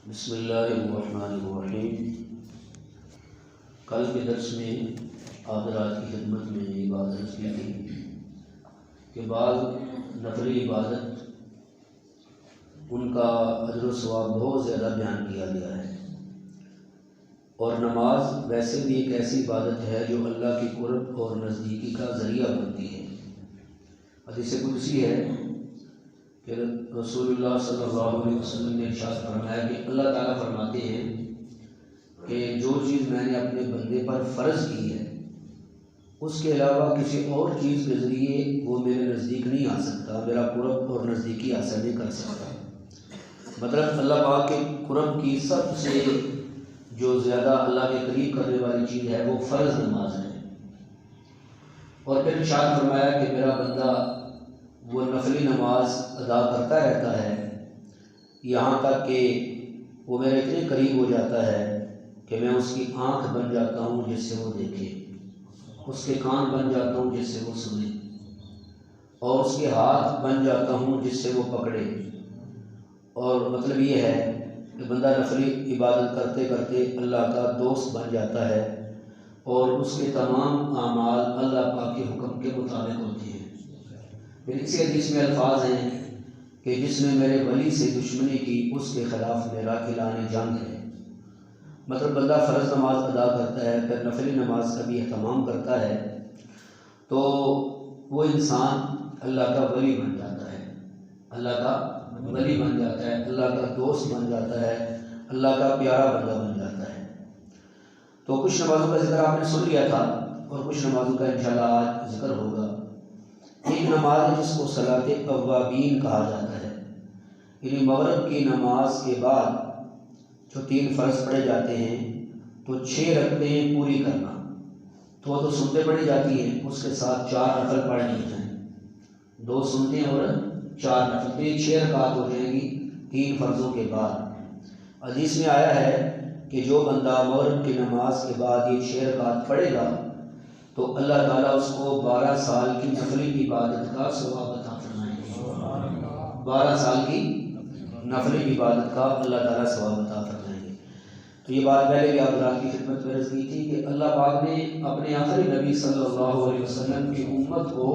بسم اللہ الرحمن الرحیم۔ کل کے درس میں حضرات کی خدمت میں یہ بات عرض کی تھی کہ بعض نفلی عبادت ان کا اجر و ثواب بہت زیادہ بیان کیا گیا ہے، اور نماز ویسے بھی ایک ایسی عبادت ہے جو اللہ کی قرب اور نزدیکی کا ذریعہ بنتی ہے۔ حدیث قدسی ہے کہ رسول اللہ صلی اللہ علیہ وسلم نے ارشاد فرمایا کہ اللہ تعالیٰ فرماتے ہیں کہ جو چیز میں نے اپنے بندے پر فرض کی ہے اس کے علاوہ کسی اور چیز کے ذریعے وہ میرے نزدیک نہیں آ سکتا، میرا قرب اور نزدیکی حاصل نہیں کر سکتا۔ مطلب اللہ پاک کے قرب کی سب سے جو زیادہ اللہ کے قریب کرنے والی چیز ہے وہ فرض نماز ہے، اور پھر ارشاد فرمایا کہ میرا بندہ وہ نفلی نماز ادا کرتا رہتا ہے یہاں تک کہ وہ میرے اتنے قریب ہو جاتا ہے کہ میں اس کی آنکھ بن جاتا ہوں جس سے وہ دیکھے، اس کے کان بن جاتا ہوں جس سے وہ سنے، اور اس کے ہاتھ بن جاتا ہوں جس سے وہ پکڑے۔ اور مطلب یہ ہے کہ بندہ نفلی عبادت کرتے کرتے اللہ کا دوست بن جاتا ہے، اور اس کے تمام اعمال اللہ پاک کے حکم کے مطابق ہوتے ہیں۔ پھر اسی حدیث میں الفاظ ہیں کہ جس نے میرے ولی سے دشمنی کی اس کے خلاف میرا اعلان جنگ ہے۔ مطلب بندہ فرض نماز ادا کرتا ہے، پھر نفلی نماز کا بھی اہتمام کرتا ہے، تو وہ انسان اللہ کا ولی بن جاتا ہے، اللہ کا ولی بن جاتا ہے، اللہ کا دوست بن جاتا ہے، اللہ کا پیارا بندہ بن جاتا ہے۔ تو کچھ نمازوں کا ذکر آپ نے سن لیا تھا، اور کچھ نمازوں کا انشاءاللہ آج ذکر ہوگا۔ ایک نماز ہے جس کو صلاۃ اوابین کہا جاتا ہے، یعنی مغرب کی نماز کے بعد جو 3 فرض پڑھے جاتے ہیں تو 6 رکعتیں پوری کرنا، تو وہ تو سنتیں پڑھی جاتی ہیں، اس کے ساتھ 4 نفل پڑھنے ہوتے ہیں، 2 سنتیں اور 4 نفل، تو یہ 6 رکعت ہو جائیں گی 3 فرضوں کے بعد۔ حدیث میں آیا ہے کہ جو بندہ مغرب کی نماز کے بعد یہ 6 رکعت پڑھے گا تو اللہ تعالیٰ اس کو 12 سال کی نفلی عبادت کا ثواب عطا فرمائیں گے۔ 12 سال کی نفلی عبادت کا اللہ تعالیٰ ثواب عطا فرمائیں گے۔ تو یہ بات پہلے بھی آپ رات کی خدمت میں عرض کی تھی کہ اللہ پاک نے اپنے آخری نبی صلی اللہ علیہ وسلم کی امت کو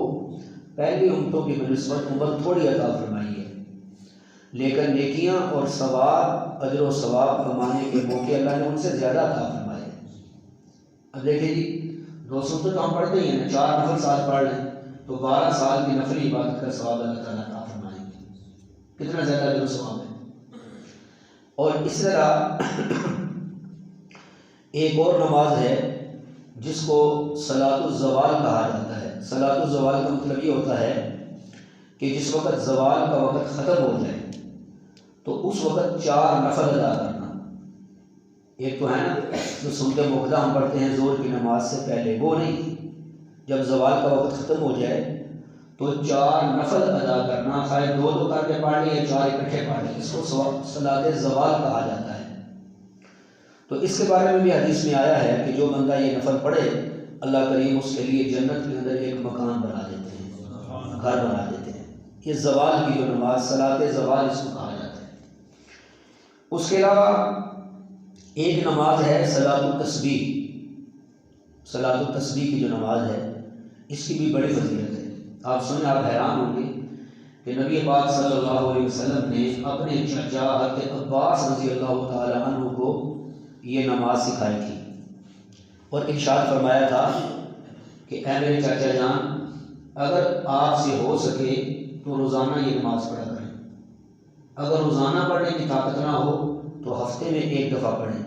پہلی امتوں کی بنسبت امت تھوڑی عطا فرمائی ہے، لیکن نیکیاں اور ثواب، اجر و ثواب کمانے کے موقع اللہ نے ان سے زیادہ عطا فرمائے۔ اب دیکھیں جی، 2 سنتیں تو ہم پڑھتے ہی ہیں، 4 نفل ساتھ پڑھ لیں تو 12 سال کی نفلی عبادت کا ثواب اللہ تعالیٰ عطا فرمائیں گے۔ کتنا زیادہ اجر و ثواب ہے۔ اور اس طرح ایک اور نماز ہے جس کو صلاۃ الزوال کہا جاتا ہے۔ صلاۃ الزوال کا مطلب یہ ہوتا ہے کہ جس وقت زوال کا وقت ختم ہو جائے تو اس وقت 4 نفل ادا کرنا۔ ایک تو ہے نا جو سنت موقدہ ہم پڑھتے ہیں زور کی نماز سے پہلے، وہ نہیں، جب زوال کا وقت ختم ہو جائے تو 4 نفل ادا کرنا، خواہ 2 کر کے پڑھ لیں یا 4 اکٹھے پڑھ لیں، اس کو صلاۃ زوال کہا جاتا ہے۔ تو اس کے بارے میں بھی حدیث میں آیا ہے کہ جو بندہ یہ نفل پڑھے اللہ کریم اس کے لیے جنت کے اندر ایک مکان بنا دیتے ہیں، گھر بنا دیتے ہیں۔ یہ زوال کی جو نماز صلاۃ زوال اس کو کہا جاتا ہے۔ اس کے علاوہ ایک نماز ہے صلاۃ التسبیح۔ صلاۃ التسبیح کی جو نماز ہے اس کی بھی بڑی فضیلت ہے۔ آپ سنیں آپ حیران ہوں گے کہ نبی پاک صلی اللہ علیہ وسلم نے اپنے چچا حضرت عباس رضی اللہ تعالی عنہ کو یہ نماز سکھائی تھی، اور ارشاد فرمایا تھا کہ اے میرے چچا جان، اگر آپ سے ہو سکے تو روزانہ یہ نماز پڑھا کریں، اگر روزانہ پڑھنے کی طاقت نہ ہو تو ہفتے میں 1 دفعہ پڑھیں،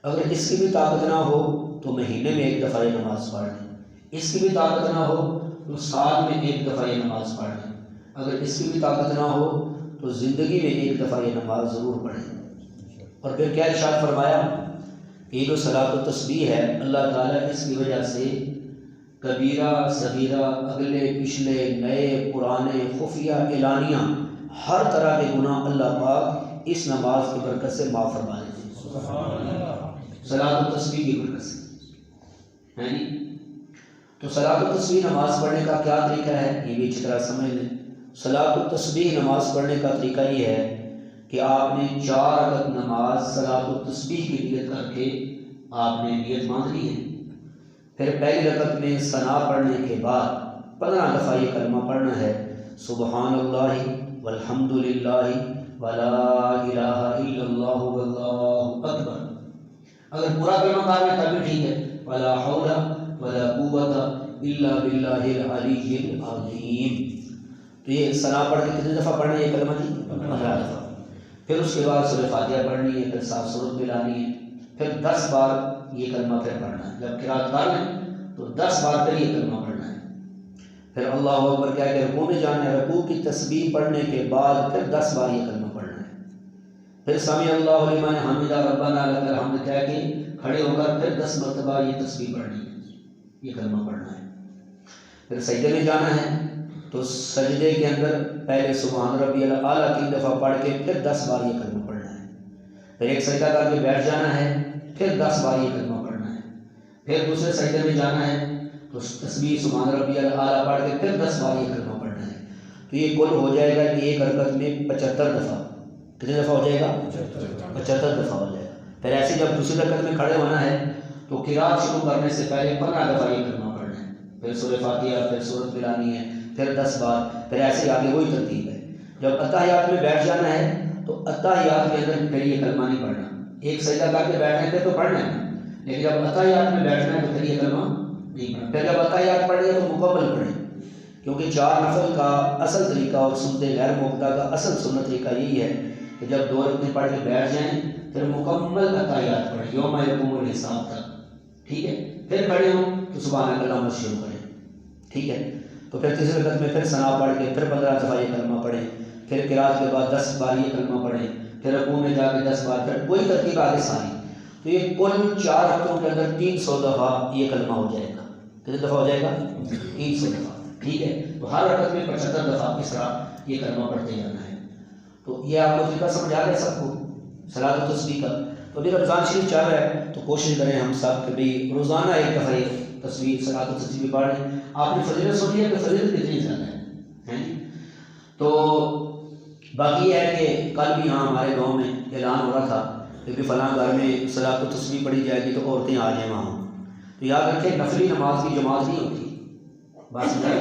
اگر اس کی بھی طاقت نہ ہو تو مہینے میں 1 دفعہ یہ نماز پڑھ لیں، اس کی بھی طاقت نہ ہو تو سال میں 1 دفعہ یہ نماز پڑھ لیں، اگر اس کی بھی طاقت نہ ہو تو زندگی میں 1 دفعہ یہ نماز ضرور پڑھیں۔ اور پھر کیا ارشاد فرمایا کہ یہ جو صلاۃ التسبیح ہے اللہ تعالیٰ اس کی وجہ سے کبیرہ صغیرہ، اگلے پچھلے، نئے پرانے، خفیہ اعلانیہ، ہر طرح کے گناہ اللہ پاک اس نماز کی برکت سے معاف فرما دیتے ہیں، صلاۃ التسبیح کی برکت سے، ہے نہیں؟ تو صلاۃ التسبیح نماز پڑھنے کا کیا طریقہ ہے یہ بھی اچھی طرح سمجھ لیں۔ صلاۃ التسبیح نماز پڑھنے کا طریقہ یہ ہے کہ آپ نے 4 رکعت نماز صلاۃ التسبیح کی نیت کر کے آپ نے نیت باندھ لی ہے. پھر پہلی رکعت میں ثنا پڑھنے کے بعد 15 دفعہ یہ کلمہ پڑھنا ہے، سبحان اللہ والحمد للہ ولا الہ الا اللہ واللہ اکبر. اگر پورا کلمہ کہا ہے تب بھی ٹھیک ہے، ولا حول ولا قوت الا باللہ العلی العظیم. تو یہ ثنا پڑھ کے کتنی دفعہ پڑھنا ہے یہ کلمہ جی؟ 15 دفعہ. پھر اس کے بعد سورہ فاتحہ پڑھنی ہے، پھر 7 سورت ملانی ہے، پھر 10 بار یہ کلمہ پھر پڑھنا ہے. جب قرات کر لیں تو 10 بار پھر یہ کلمہ پڑھنا ہے. پھر اللہ اکبر کہہ کے رکوع میں جانا ہے، رکوع کی تسبیح پڑھنے کے بعد پھر 10 بار یہ کلمہ پڑھنا ہے. پھر سمیع اللہ لمن حمدہ ربنا لک الحمد کہہ کے کھڑے ہو کر پھر 10 مرتبہ یہ تسبیح پڑھنی ہے، یہ کلمہ پڑھنا ہے. پھر سجدے میں جانا ہے تو سجدے کے اندر پہلے سبحان ربی الاعلیٰ 3 دفعہ پڑھ کے پھر 10 بار یہ کلمہ پڑھنا ہے. پھر ایک سجدہ کر کے بیٹھ جانا ہے، پھر 10 بار یہ کلمہ پڑھنا ہے. پھر دوسرے سجدے میں جانا ہے تو تسبیح سبحان ربی الاعلیٰ پڑھ کے پھر 10 بار یہ کلمہ پڑھنا ہے. تو یہ کل ہو جائے گا کہ ایک رکعت میں 75 دفعہ. کتنے دفعہ ہو جائے گا؟ 75 دفعہ ہو جائے گا. پھر ایسے جب دوسری رکعت میں کھڑے ہونا ہے تو قرات شروع کرنے سے پہلے 15 دفعہ یہ کلمہ پڑھنا ہے. پھر سورہ فاتحہ، پھر سورت ملانی ہے، پھر 10 بار. پھر ایسے آگے وہی ترتیب ہے. جب اتحیات میں بیٹھ جانا ہے تو اتحیات کے اندر پھر یہ کلمہ نہیں پڑھنا. ایک سجدہ کر کے بیٹھنے پہ تو پڑھنا ہے، لیکن جب اتحیات میں بیٹھنا ہے تو پھر یہ کلمہ نہیں پڑھنا. پھر جب اتحیات پڑھیں تو مکمل پڑھیں، کیونکہ 4 نفل کا اصل طریقہ اور سنت غیر موقع کا اصل سنت طریقہ یہی ہے کہ جب 2 رکعتیں پڑھ کے بیٹھ جائیں پھر مکمل اتحیات پڑھیں یوم یقوم الحساب تک. ٹھیک ہے؟ پھر کھڑے ہوں تو سبحان اللہ شروع کریں. ٹھیک ہے؟ تو پھر تیسری رکعت میں پھر ثنا پڑھ کے پھر 15 دفعہ یہ کلمہ پڑھیں. پھر قرات کے بعد 10 بار یہ کلمہ پڑھیں. پھر رکوع میں جا کے 10 بار. پھر وہی ترتیب آگے ساری. تو یہ کل 4 رکعتوں کے اندر 300 دفعہ یہ کلمہ ہو جائے گا. کتنے دفعہ ہو جائے گا؟ 300 دفعہ. ٹھیک ہے؟ تو ہر رکعت میں 75 دفعہ اس طرح یہ کلمہ پڑھتے جانا ہے. تو یہ آپ کو طریقہ سمجھ آ گیا سب کو صلاۃ التسبیح کا. تو ابھی رمضان شریف چل رہا ہے تو کوشش کریں ہم سب کہ بھی روزانہ ایک دفعہ یہ تصویر صلاۃ التسبیح پڑھیں. آپ نے فضیلت سنی ہے کہ فضیلت کتنی زیادہ ہے. تو باقی یہ ہے کہ کل بھی ہاں ہمارے گاؤں میں اعلان ہو رہا تھا کہ فلاں گھر میں صلاۃ التسبیح پڑھی جائے گی تو عورتیں آ جائیں وہاں. تو یاد رکھیں نفلی نماز کی جماعت نہیں ہوتی. بات سمجھائیں،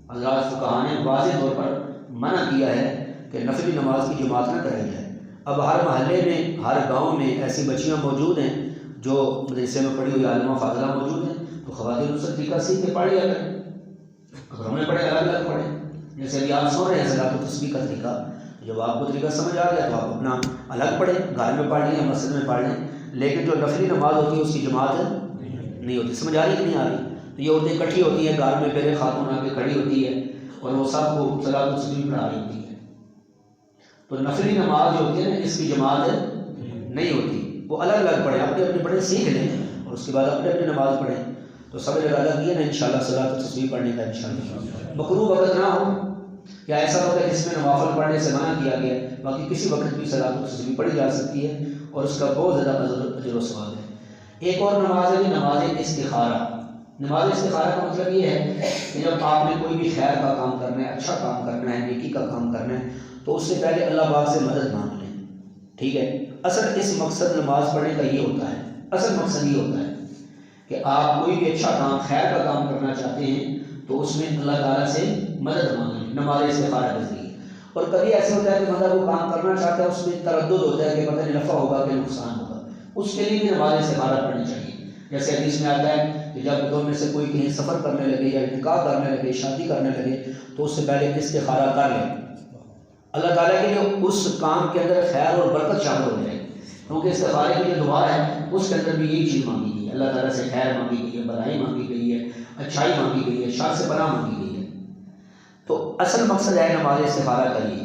حضرات فقہاء نے واضح طور پر منع کیا ہے کہ نفلی نماز کی جماعت نہ کرائی جائے. اب ہر محلے میں ہر گاؤں میں ایسی بچیاں موجود ہیں جو مدرسے میں پڑھی ہوئی عالمہ فاضلہ موجود ہیں، تو خواتین اس طریقہ سیکھ کے پڑھ لیا کریں. گھروں میں پڑھیں، الگ الگ پڑھیں. جیسے ابھی آپ سن رہے ہیں صلاۃ التسبیح کا طریقہ، جب آپ کو طریقہ سمجھ آ گیا تو آپ اپنا الگ پڑھیں، گھر میں پڑھ لیں یا مسجد میں پڑھ لیں. لیکن جو نفلی نماز ہوتی ہے اس کی جماعت نہیں ہوتی. سمجھ آ رہی کہ نہیں آ رہی؟ تو یہ عورتیں اکٹھی ہوتی ہیں گھر میں، پھر ایک خاتون آ کے کھڑی ہوتی ہے اور وہ سب کو صلاۃ التسبیح پڑھا رہی ہوتی ہے. تو نفلی نماز جو ہوتی ہے نا اس کی جماعت نہیں ہوتی. وہ الگ الگ پڑھیں، اپنے اپنے پڑھیں، سیکھ لیں اور اس کے بعد اپنے اپنے نماز پڑھیں. تو سب نے ارادہ کیا نا انشاءاللہ صلاۃ التسبیح پڑھنے کا انشاءاللہ. مکروہ وقت نہ ہو یا ایسا وقت ہے جس میں نوافل پڑھنے سے منع کیا گیا. باقی کسی وقت بھی صلاۃ التسبیح پڑھی جا سکتی ہے اور اس کا بہت زیادہ اجر و ثواب ہے. ایک اور نماز ہے نماز استخارہ. نماز استخارہ کا مطلب یہ ہے کہ جب آپ نے کوئی بھی خیر کا کام کرنا ہے، اچھا کام کرنا ہے، نیکی کا کام کرنا ہے تو اس سے پہلے اللہ پاک سے مدد مانگ لیں. ٹھیک ہے؟ اصل اس مقصد نماز پڑھنے کا یہ ہوتا ہے، اصل مقصد یہ ہوتا ہے کہ آپ کوئی بھی اچھا کام، خیر کا کام کرنا چاہتے ہیں تو اس میں اللہ تعالیٰ سے مدد مانگیں نماز استخارہ کے ذریعے. اور کبھی ایسے ہوتا ہے کہ بندہ وہ کام کرنا چاہتا ہے اس میں تردد ہوتا ہے کہ پتہ نہیں نفع ہوگا کہ نقصان ہوگا، اس کے لیے بھی نماز استخارہ پڑھنی چاہیے. جیسے حدیث میں آتا ہے کہ جب دو میں سے کوئی کہیں سفر کرنے لگے یا نکاح کرنے لگے، شادی کرنے لگے تو اس سے پہلے استخارہ کر لیں. اللہ تعالیٰ کے لیے اس کام کے اندر خیر اور برکت شامل ہو جائے گی، کیونکہ استخارے کی جو دعا ہے اس کے اندر بھی یہی چیز مانگی گئی ہے. اللہ تعالیٰ سے خیر مانگی گئی ہے، بھلائی مانگی گئی ہے، اچھائی مانگی گئی ہے، شر سے پناہ مانگی گئی ہے. تو اصل مقصد ہے نماز استخارہ کا یہ.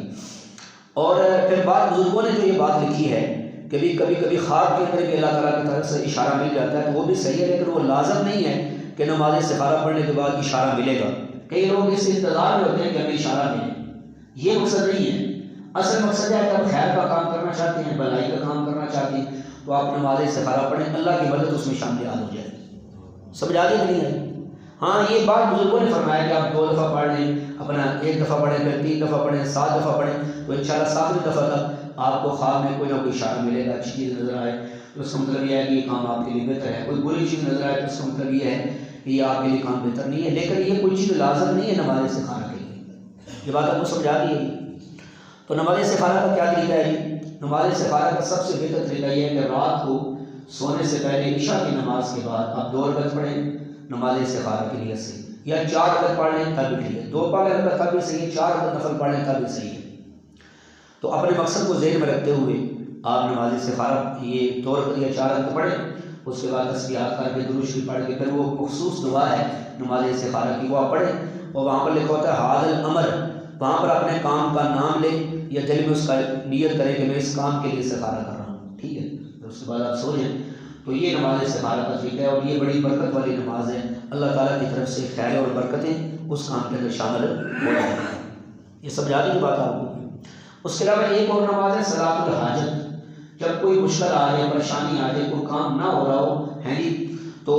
اور پھر بعض بزرگوں نے جو یہ بات لکھی ہے کہ بھی کبھی کبھی خواب کے اندر بھی اللہ تعالیٰ کی طرف سے اشارہ مل جاتا ہے تو وہ بھی صحیح ہے، لیکن وہ لازم نہیں ہے کہ نماز استخارہ پڑھنے کے بعد اشارہ ملے گا. کئی لوگ اس انتظار میں ہوتے ہیں کہ ہمیں اشارہ ملے. یہ مقصد نہیں ہے. اصل مقصد ہے کہ آپ خیر کا کام کرنا چاہتے ہیں، بھلائی کا کام کرنا چاہتے ہیں تو آپ نماز استخارہ پڑھیں، اللہ کی مدد اس میں شامل ہو جائے. سمجھ آ گئی کہ نہیں آئی؟ ہاں یہ بات بزرگوں نے فرمایا کہ آپ 2 دفعہ پڑھ لیں، اپنا 1 دفعہ پڑھیں، پھر 3 دفعہ پڑھیں، 7 دفعہ پڑھیں تو انشاءاللہ 7ویں دفعہ تک آپ کو خواب میں کوئی نہ کوئی اشارہ ملے گا، اچھی چیز نظر آئے تو اس کا مطلب یہ ہے کہ یہ کام آپ کے لیے بہتر ہے، کوئی بری چیز نظر آئے تو اس کا مطلب یہ ہے کہ یہ آپ کے لیے کام بہتر نہیں ہے، لیکن یہ کوئی چیز لازم نہیں ہے نماز استخارہ کے لیے۔ یہ بات آپ کو سمجھا دی ہے۔ تو نماز استخارہ کا کیا طریقہ ہے جی؟ نماز استخارہ کا سب سے بہتر طریقہ یہ ہے کہ رات کو سونے سے پہلے عشاء کی نماز کے بعد آپ 2 رکعت پڑھیں نماز استخارہ کی نیت سے، یا 4 رکعت پڑھ لیں تب بھی ٹھیک ہے، 2 پڑھ لیں تب بھی صحیح ہے، 4 رکعت نفل پڑھ لیں تب بھی صحیح ہے۔ تو اپنے مقصد کو ذہن میں رکھتے ہوئے آپ نماز استخارہ یہ 2 رکعت یا 4 رکعت پڑھیں، اس کے بعد تسبیحات کر کے درود شریف پڑھ کے پھر وہ مخصوص دعا ہے نماز استخارہ کی وہ آپ پڑھیں، اور وہاں پر لکھا ہوتا ہے حاضر الامر، وہاں پر اپنے کام کا نام لیں یا دل میں اس کا نیت کریں کہ میں اس کام کے لیے استخارہ کر رہا ہوں، ٹھیک ہے، پھر اس کے بعد آپ سو جائیں۔ تو یہ نماز استخارہ کا طریقہ ہے، اور یہ بڑی برکت والی نماز ہے، اللہ تعالیٰ کی طرف سے خیر اور برکتیں اس کام کے اندر شامل ہو جاتی ہیں۔ یہ سمجھا دی بات آپ کو۔ اس کے علاوہ ایک اور نماز ہے صلاۃ الحاجت، جب کوئی مشکل آ جائے، پریشانی آ جائے، کوئی کام نہ ہو رہا ہو ہے جی، تو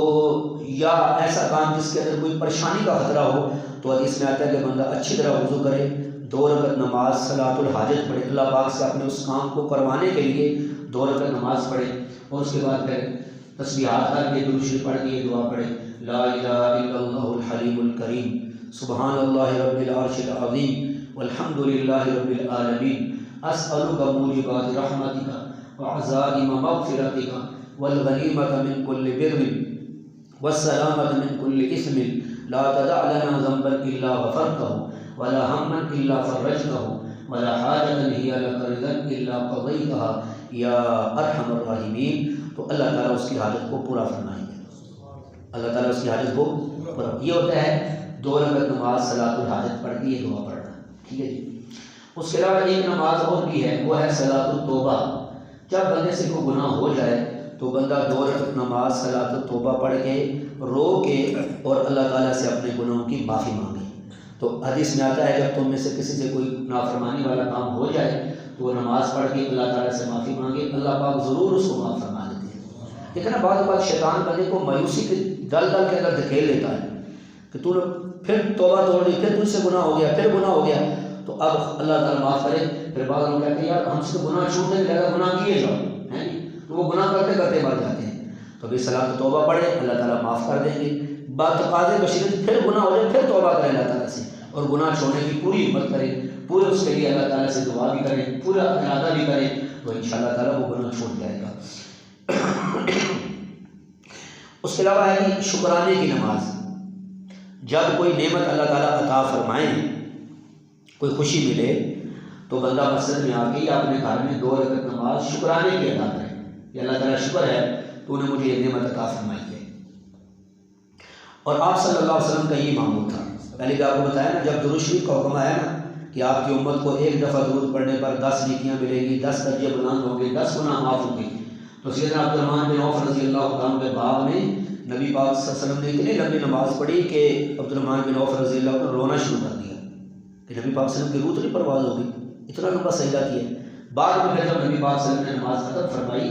یا ایسا کام جس کے اندر کوئی پریشانی کا خطرہ ہو، تو حدیث میں آتا ہے کہ بندہ اچھی طرح وضو کرے، 2 رکعت نماز صلاۃ الحاجت پڑھے، اللہ پاک سے اپنے اس کام کو کروانے کے لیے 2 رکعت نماز پڑھے، اور اس کے بعد پھر تسبیحات کر کے درود شریف پڑھ کے یہ دعا پڑھے، لا الہ الا اللہ الحلیم الکریم سبحان اللہ رب العرش العظیم والحمد للہ رب العالمین اسألک موجبات رحمتک وعزائم مغفرتک والغنیمۃ من کل بر والسلامۃ من کل اثم لا تدع لنا ذنبا الا غفرتہ ولا ہما الا فرجتہ ولا حاجة هي لك رضا الا قضیتها یا ارحم الراحمین۔ تو اللہ تعالیٰ اس کی حاجت کو پورا فرمائیں گے، اللہ تعالیٰ اس کی حاجت کو پورا۔ یہ ہوتا ہے 2 رکعت نماز صلاۃ الحاجت پڑھ کے یہ دعا پڑھنا، ٹھیک ہے جی۔ اس کے علاوہ ایک نماز اور بھی ہے، وہ ہے صلاۃ التوبہ۔ جب بندے سے کوئی گناہ ہو جائے تو بندہ 2 رکعت نماز صلاۃ التوبہ پڑھ کے رو کے اور اللہ تعالیٰ سے اپنے گناہوں کی معافی مانگے۔ تو حدیث میں آتا ہے جب تم میں سے کسی سے کوئی نافرمانی والا کام ہو جائے تو وہ نماز پڑھ کے اللہ تعالیٰ سے معافی مانگے، اللہ پاک ضرور اس کو معاف فرما دیتے ہیں۔ لیکن بعض اوقات شیطان بندے کو مایوسی کے دل دل کے اندر دھکیل لیتا ہے کہ تو نے پھر توبہ توڑ لی، پھر تجھ سے گناہ ہو گیا، پھر گناہ ہو گیا، تو اب اللہ تعالیٰ معاف کرے۔ پھر بعض لوگ کہتے ہیں یار ہم سے گناہ چھوٹنے نہیں لگا، گناہ کیے جاؤ، ہیں جی، تو وہ گناہ کرتے کرتے مر جاتے ہیں۔ تو ابھی صلاۃ توبہ پڑھے، اللہ تعالیٰ معاف کر دیں گے۔ بعد تقاضے بشریت پھر گناہ ہو جائے پھر توبہ کرے اللہ تعالیٰ سے، اور گناہ چھوڑنے کی پوری ہمت کرے، پورے اس کے لیے اللہ تعالیٰ سے دعا بھی کرے، پورا ارادہ بھی کرے، تو انشاءاللہ تعالیٰ وہ گناہ چھوٹ جائے گا۔ اس کے علاوہ ہے شکرانے کی نماز۔ جب کوئی نعمت اللہ تعالیٰ عطا فرمائیں، کوئی خوشی ملے، تو بندہ مسجد میں آ کے یا اپنے گھر میں 2 رکعت نماز شکرانے کی ادا کرے کہ اللہ تعالیٰ شکر ہے تو نے مجھے یہ نعمت عطا فرمائی ہے۔ اور آپ صلی اللہ علیہ وسلم کا یہ معمول تھا، پہلے بھی آپ کو بتایا نا، جب درود شریف کا حکم آیا نا کہ آپ کی امت کو ایک دفعہ درود پڑھنے پر 10 نیکیاں ملیں گی، 10 درجے بلند ہوں گے، 10 گناہ معاف ہوں گے، تو سیدنا عبدالرحمن بن عوف رضی اللہ عنہ کے باب میں نبی پاک صلی اللہ علیہ وسلم نے اتنی لمبی نماز پڑھی کہ عبدالرحمن بن عوف رضی اللہ عنہ رونا شروع کر دیا کہ نبی پاک صلی اللہ علیہ وسلم کی روح تو نہیں پرواز ہوگی، اتنا لمبا سجدہ کیا۔ بعد میں جب نبی پاک صلی اللہ علیہ وسلم نے نماز ختم فرمائی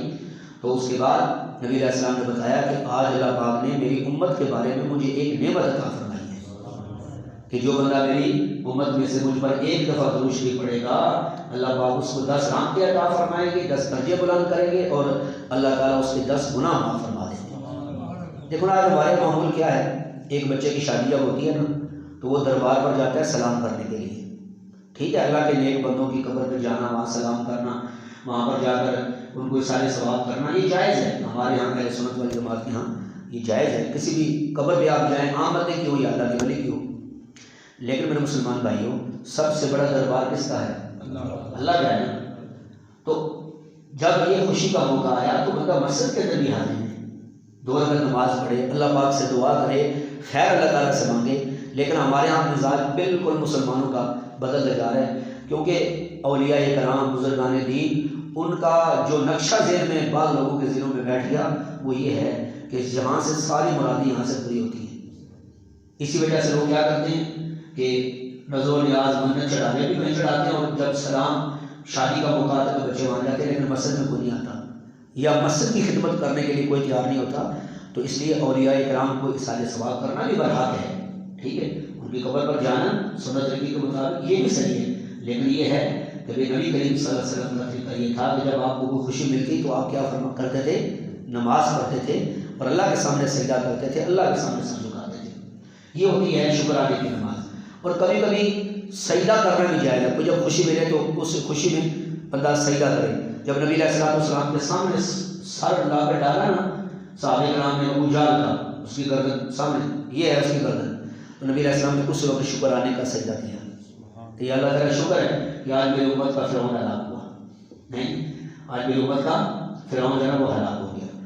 تو اس کے بعد نبی علیہ السلام نے بتایا کہ آج اللہ پاک نے میری امت کے بارے میں مجھے ایک نعمت عطا فرمائی ہے کہ جو بندہ میری امت میں سے مجھ پر ایک دفعہ درود شریف پڑھے گا، اللہ پاک اس کو 10 رحمتیں عطا فرمائیں گے، 10 درجے بلند کریں گے، اور اللہ تعالیٰ اس کے 10 گناہ معاف فرما دیں گے۔ دیکھو نا آج ہمارے معمول کیا ہے، ایک بچے کی شادی جب ہوتی ہے نا تو وہ دربار پر جاتا ہے سلام کرنے کے لیے، ٹھیک ہے، اللہ کے نیک بندوں کی قبر پہ جانا، وہاں سلام کرنا، وہاں پر جا کر ان کو سارے ثواب کرنا، یہ جائز ہے ہمارے یہاں اہل سنت وال جماعت کے یہاں یہ جائز ہے، کسی بھی قبر پہ آپ جائیں، عام بندے کی ہو یا اللہ کے ولی کی ہو۔ لیکن میرے مسلمان بھائیوں، سب سے بڑا دربار کس کا ہے؟ اللہ کا ہے نا۔ تو جب یہ خوشی کا موقع آیا تو بندہ مسجد کے اندر بھی حاضر ہے، 2 رکعت نماز پڑھے، اللہ پاک سے دعا کرے، خیر اللہ تعالیٰ سے مانگے۔ لیکن ہمارے یہاں مزاج بالکل مسلمانوں کا بدلتا جا رہا ہے، کیونکہ اولیاء کرام بزرگان دین ان کا جو نقشہ ذہن میں بعض لوگوں کے ذہنوں میں بیٹھ گیا وہ یہ ہے کہ جہاں سے ساری مرادیں یہاں سے پوری ہوتی ہیں۔ اسی وجہ سے لوگ کیا کرتے ہیں کہ نذر و نیاز منت چڑھانے بھی وہیں چڑھاتے ہیں، اور جب سلام شادی کا موقع آتا ہے تو بچے وہاں جاتے ہیں، لیکن مسجد میں کوئی نہیں آتا یا مسجد کی خدمت کرنے کے لیے کوئی تیار نہیں ہوتا۔ تو اس لیے اولیاء کرام کو اصالہ ثواب کرنا بھی برحق ہے، ٹھیک ہے، ان کی قبر پر جانا سنت طریقے کے مطابق یہ بھی صحیح ہے، لیکن یہ ہے کہ نبی کریم صلی اللہ علیہ وسلم کا طریقہ یہ تھا کہ جب آپ کو کوئی خوشی ملتی تو آپ کیا کرتے تھے؟ نماز پڑھتے تھے اور اللہ کے سامنے سجدہ کرتے تھے، اللہ کے سامنے سر جھکاتے تھے۔ یہ ہوتی ہے شکرانے کی نماز۔ اور کبھی کبھی سجدہ کرنا بھی جائز ہے، کوئی جب خوشی ملے تو اس خوشی میں بندہ سجدہ کرے۔ جب نبی علیہ السلام کے سامنے سر لا کر ڈالا نا صحابہ کرام نے، ابو جہل کا، اس کی گردن سامنے، یہ ہے اس کی گردن، تو نبی علیہ السلام نے اس وقت شکرانے کا سجدہ کیا کہ یہ اللہ تعالیٰ شکر ہے کہ آج میری امت کا فرعون ہلاک ہوا، نہیں آج میری امت کا فرعون جو ہے وہ ہلاک ہو گیا۔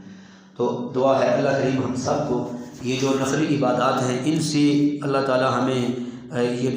تو دعا ہے اللہ کریم ہم سب کو یہ جو نفلی عبادات ہیں ان سے اللہ تعالیٰ ہمیں یہ